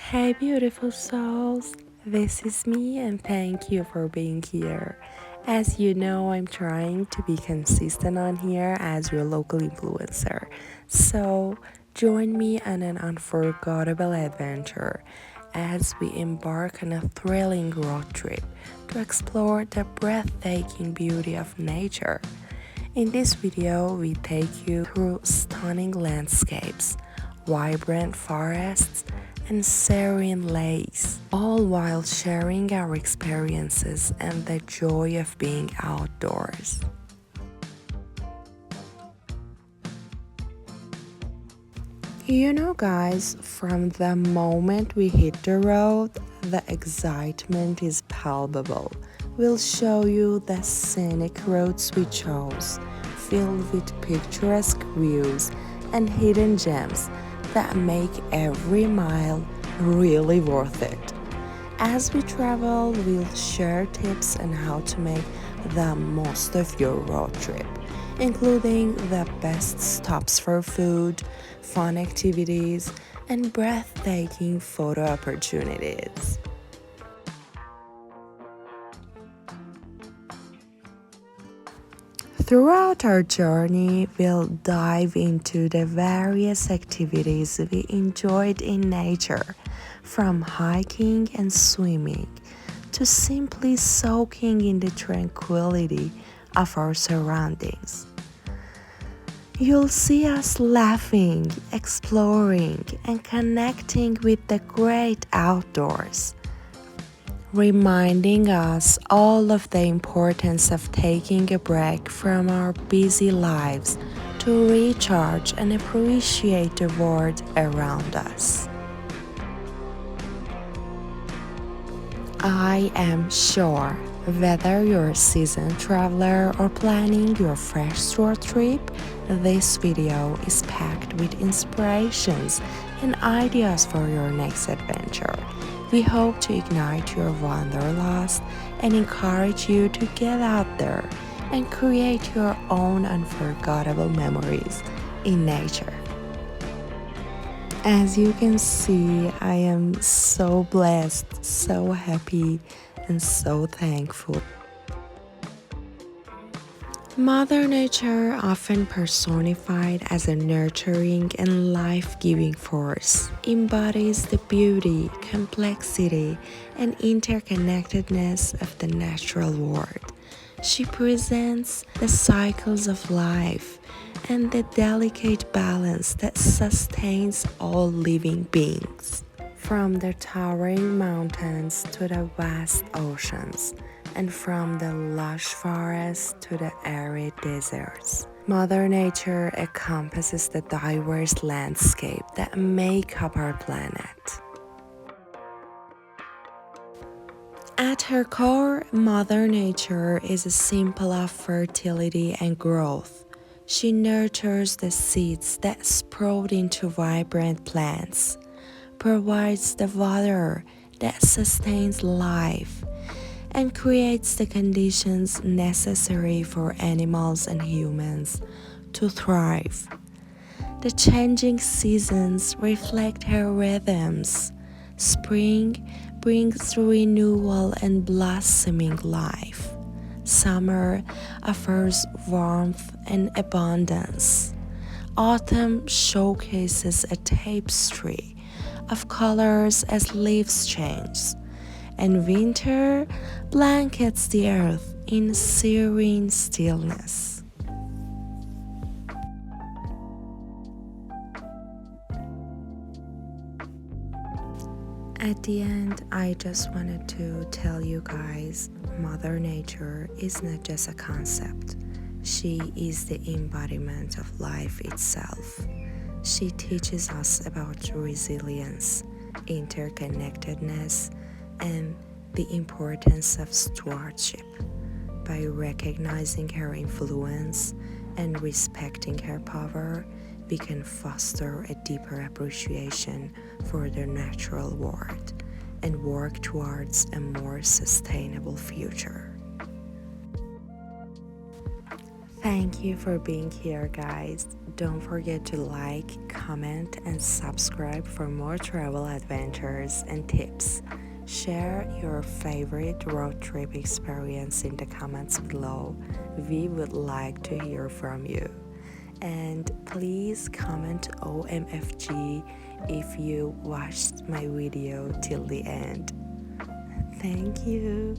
Hey, beautiful souls. This is me, and thank you for being here. As you know, I'm trying to be consistent on here as your local influencer. So, join me on an unforgettable adventure as we embark on a thrilling road trip to explore the breathtaking beauty of nature. In this video, we take you through stunning landscapes, vibrant forests, and serene lakes, all while sharing our experiences and the joy of being outdoors. You know, guys, from the moment we hit the road, the excitement is palpable. We'll show you the scenic roads we chose, filled with picturesque views and hidden gems that make every mile really worth it. As we travel, we'll share tips on how to make the most of your road trip, including the best stops for food, fun activities, and breathtaking photo opportunities. Throughout our journey, we'll dive into the various activities we enjoyed in nature, from hiking and swimming to simply soaking in the tranquility of our surroundings. You'll see us laughing, exploring, and connecting with the great outdoors, reminding us all of the importance of taking a break from our busy lives to recharge and appreciate the world around us. I am sure whether you're a seasoned traveler or planning your first road trip, this video is packed with inspirations and ideas for your next adventure. We hope to ignite your wanderlust and encourage you to get out there and create your own unforgettable memories in nature. As you can see, I am so blessed, so happy, and so thankful. Mother Nature, often personified as a nurturing and life-giving force, embodies the beauty, complexity, and interconnectedness of the natural world. She presents the cycles of life and the delicate balance that sustains all living beings. From the towering mountains to the vast oceans, and from the lush forests to the arid deserts, Mother Nature encompasses the diverse landscape that make up our planet. At her core, Mother Nature is a symbol of fertility and growth. She nurtures the seeds that sprout into vibrant plants, provides the water that sustains life, and creates the conditions necessary for animals and humans to thrive. The changing seasons reflect her rhythms. Spring brings renewal and blossoming life. Summer offers warmth and abundance. Autumn showcases a tapestry of colors as leaves change, and winter blankets the earth in serene stillness. At the end, I just wanted to tell you guys, Mother Nature is not just a concept. She is the embodiment of life itself. She teaches us about resilience, interconnectedness, and the importance of stewardship. By recognizing her influence and respecting her power, we can foster a deeper appreciation for the natural world and work towards a more sustainable future. Thank you for being here, guys. Don't forget to like, comment, comment, and subscribe for more travel adventures and tips. Share your favorite road trip experience in the comments below. We would like to hear from you. And please comment OMFG if you watched my video till the end. Thank you.